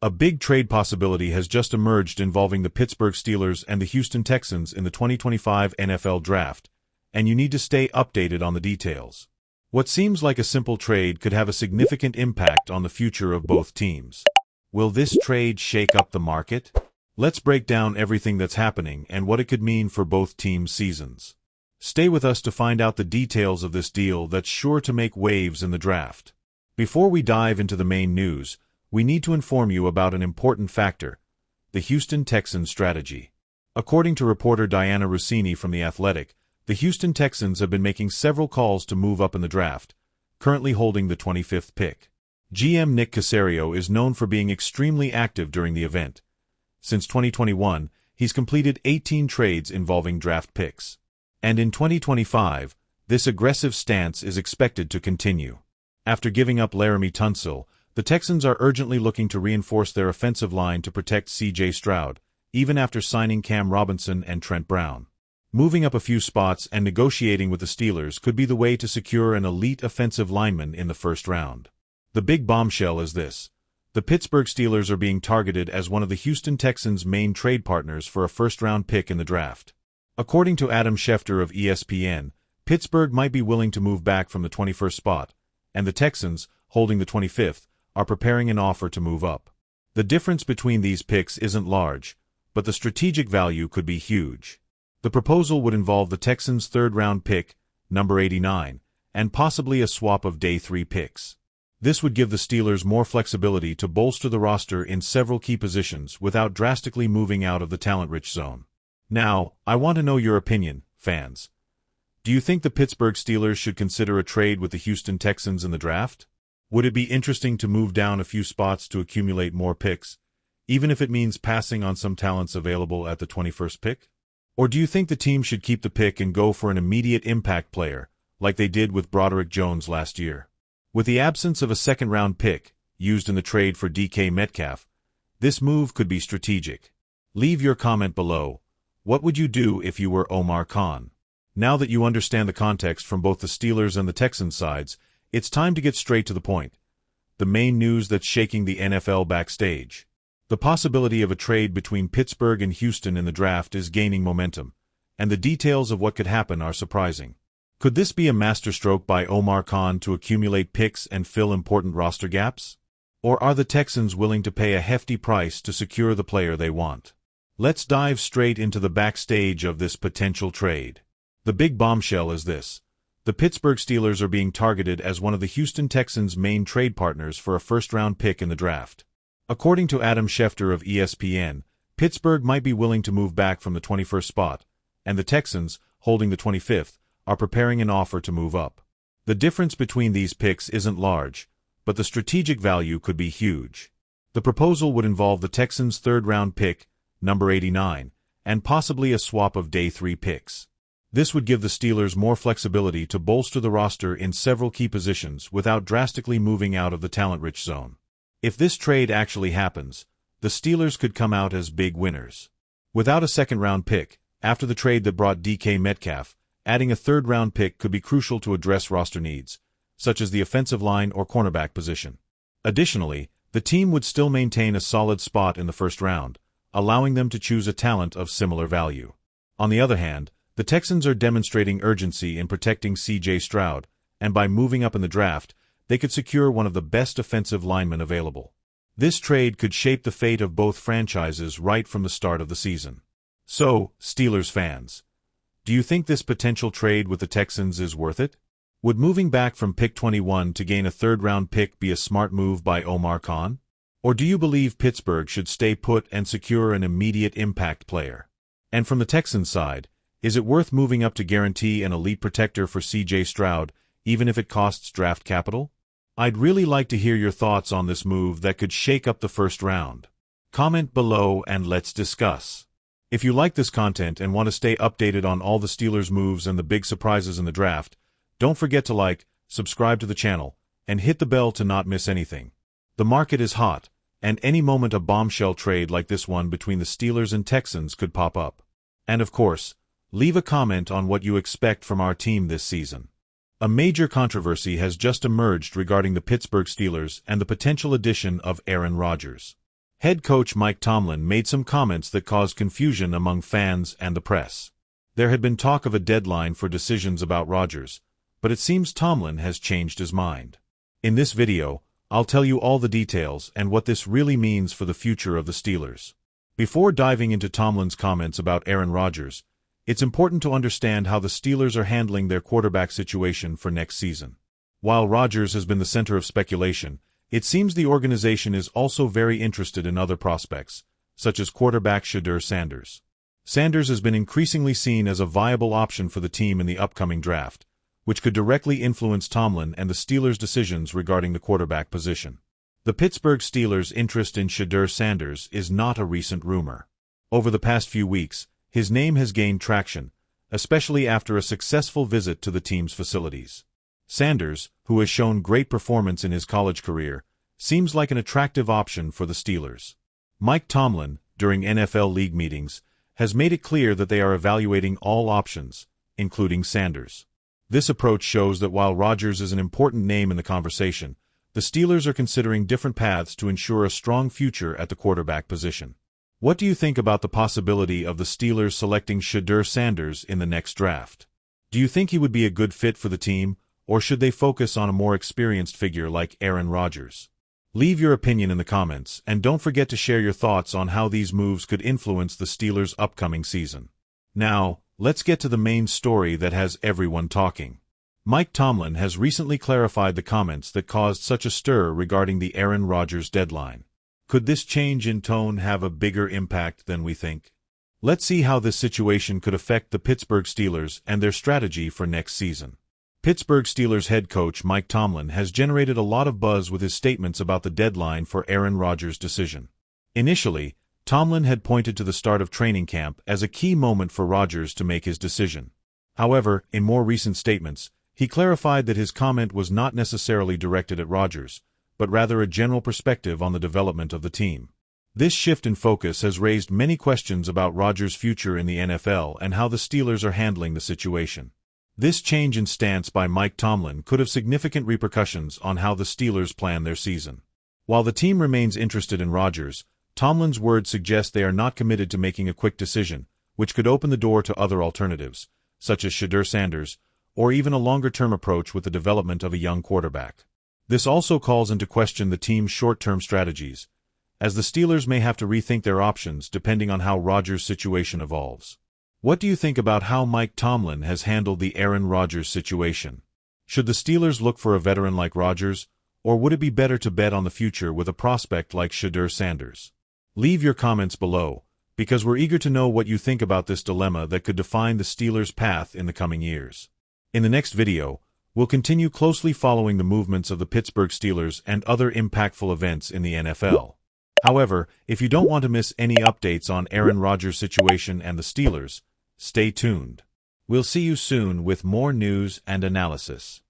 A big trade possibility has just emerged involving the Pittsburgh Steelers and the Houston Texans in the 2025 NFL Draft, and you need to stay updated on the details. What seems like a simple trade could have a significant impact on the future of both teams. Will this trade shake up the market? Let's break down everything that's happening and what it could mean for both teams' seasons. Stay with us to find out the details of this deal that's sure to make waves in the draft. Before we dive into the main news, we need to inform you about an important factor: the Houston Texans strategy. According to reporter Diana Rossini from The Athletic, the Houston Texans have been making several calls to move up in the draft, currently holding the 25th pick. GM Nick Caserio is known for being extremely active during the event. Since 2021, he's completed 18 trades involving draft picks. And in 2025, this aggressive stance is expected to continue. After giving up Laramie Tunsil, the Texans are urgently looking to reinforce their offensive line to protect C.J. Stroud, even after signing Cam Robinson and Trent Brown. Moving up a few spots and negotiating with the Steelers could be the way to secure an elite offensive lineman in the first round. The big bombshell is this: the Pittsburgh Steelers are being targeted as one of the Houston Texans' main trade partners for a first-round pick in the draft. According to Adam Schefter of ESPN, Pittsburgh might be willing to move back from the 21st spot, and the Texans, holding the 25th, are preparing an offer to move up. The difference between these picks isn't large, but the strategic value could be huge. The proposal would involve the Texans' third-round pick, number 89, and possibly a swap of day 3 picks. This would give the Steelers more flexibility to bolster the roster in several key positions without drastically moving out of the talent-rich zone. Now, I want to know your opinion, fans. Do you think the Pittsburgh Steelers should consider a trade with the Houston Texans in the draft? Would it be interesting to move down a few spots to accumulate more picks, even if it means passing on some talents available at the 21st pick? Or do you think the team should keep the pick and go for an immediate impact player, like they did with Broderick Jones last year? With the absence of a second-round pick, used in the trade for DK Metcalf, this move could be strategic. Leave your comment below. What would you do if you were Omar Khan? Now that you understand the context from both the Steelers and the Texans sides, it's time to get straight to the point. The main news that's shaking the NFL backstage. The possibility of a trade between Pittsburgh and Houston in the draft is gaining momentum, and the details of what could happen are surprising. Could this be a masterstroke by Omar Khan to accumulate picks and fill important roster gaps? Or are the Texans willing to pay a hefty price to secure the player they want? Let's dive straight into the backstage of this potential trade. The big bombshell is this: the Pittsburgh Steelers are being targeted as one of the Houston Texans' main trade partners for a first-round pick in the draft. According to Adam Schefter of ESPN, Pittsburgh might be willing to move back from the 21st spot, and the Texans, holding the 25th, are preparing an offer to move up. The difference between these picks isn't large, but the strategic value could be huge. The proposal would involve the Texans' third-round pick, number 89, and possibly a swap of day 3 picks. This would give the Steelers more flexibility to bolster the roster in several key positions without drastically moving out of the talent-rich zone. If this trade actually happens, the Steelers could come out as big winners. Without a second-round pick, after the trade that brought DK Metcalf, adding a third-round pick could be crucial to address roster needs, such as the offensive line or cornerback position. Additionally, the team would still maintain a solid spot in the first round, allowing them to choose a talent of similar value. On the other hand, the Texans are demonstrating urgency in protecting C.J. Stroud, and by moving up in the draft, they could secure one of the best offensive linemen available. This trade could shape the fate of both franchises right from the start of the season. So, Steelers fans, do you think this potential trade with the Texans is worth it? Would moving back from pick 21 to gain a third-round pick be a smart move by Omar Khan? Or do you believe Pittsburgh should stay put and secure an immediate impact player? And from the Texans side, is it worth moving up to guarantee an elite protector for C.J. Stroud, even if it costs draft capital? I'd really like to hear your thoughts on this move that could shake up the first round. Comment below and let's discuss. If you like this content and want to stay updated on all the Steelers moves and the big surprises in the draft, don't forget to like, subscribe to the channel, and hit the bell to not miss anything. The market is hot, and any moment a bombshell trade like this one between the Steelers and Texans could pop up. And of course, leave a comment on what you expect from our team this season. A major controversy has just emerged regarding the Pittsburgh Steelers and the potential addition of Aaron Rodgers. Head coach Mike Tomlin made some comments that caused confusion among fans and the press. There had been talk of a deadline for decisions about Rodgers, but it seems Tomlin has changed his mind. In this video, I'll tell you all the details and what this really means for the future of the Steelers. Before diving into Tomlin's comments about Aaron Rodgers, it's important to understand how the Steelers are handling their quarterback situation for next season. While Rodgers has been the center of speculation, it seems the organization is also very interested in other prospects, such as quarterback Shedeur Sanders. Sanders has been increasingly seen as a viable option for the team in the upcoming draft, which could directly influence Tomlin and the Steelers' decisions regarding the quarterback position. The Pittsburgh Steelers' interest in Shedeur Sanders is not a recent rumor. Over the past few weeks, his name has gained traction, especially after a successful visit to the team's facilities. Sanders, who has shown great performance in his college career, seems like an attractive option for the Steelers. Mike Tomlin, during NFL league meetings, has made it clear that they are evaluating all options, including Sanders. This approach shows that while Rodgers is an important name in the conversation, the Steelers are considering different paths to ensure a strong future at the quarterback position. What do you think about the possibility of the Steelers selecting Shedeur Sanders in the next draft? Do you think he would be a good fit for the team, or should they focus on a more experienced figure like Aaron Rodgers? Leave your opinion in the comments, and don't forget to share your thoughts on how these moves could influence the Steelers' upcoming season. Now, let's get to the main story that has everyone talking. Mike Tomlin has recently clarified the comments that caused such a stir regarding the Aaron Rodgers deadline. Could this change in tone have a bigger impact than we think? Let's see how this situation could affect the Pittsburgh Steelers and their strategy for next season. Pittsburgh Steelers head coach Mike Tomlin has generated a lot of buzz with his statements about the deadline for Aaron Rodgers' decision. Initially, Tomlin had pointed to the start of training camp as a key moment for Rodgers to make his decision. However, in more recent statements, he clarified that his comment was not necessarily directed at Rodgers, but rather a general perspective on the development of the team. This shift in focus has raised many questions about Rodgers' future in the NFL and how the Steelers are handling the situation. This change in stance by Mike Tomlin could have significant repercussions on how the Steelers plan their season. While the team remains interested in Rodgers, Tomlin's words suggest they are not committed to making a quick decision, which could open the door to other alternatives, such as Shedeur Sanders, or even a longer-term approach with the development of a young quarterback. This also calls into question the team's short-term strategies, as the Steelers may have to rethink their options depending on how Rodgers' situation evolves. What do you think about how Mike Tomlin has handled the Aaron Rodgers situation? Should the Steelers look for a veteran like Rodgers, or would it be better to bet on the future with a prospect like Shedeur Sanders? Leave your comments below, because we're eager to know what you think about this dilemma that could define the Steelers' path in the coming years. In the next video, we'll continue closely following the movements of the Pittsburgh Steelers and other impactful events in the NFL. However, if you don't want to miss any updates on Aaron Rodgers' situation and the Steelers, stay tuned. We'll see you soon with more news and analysis.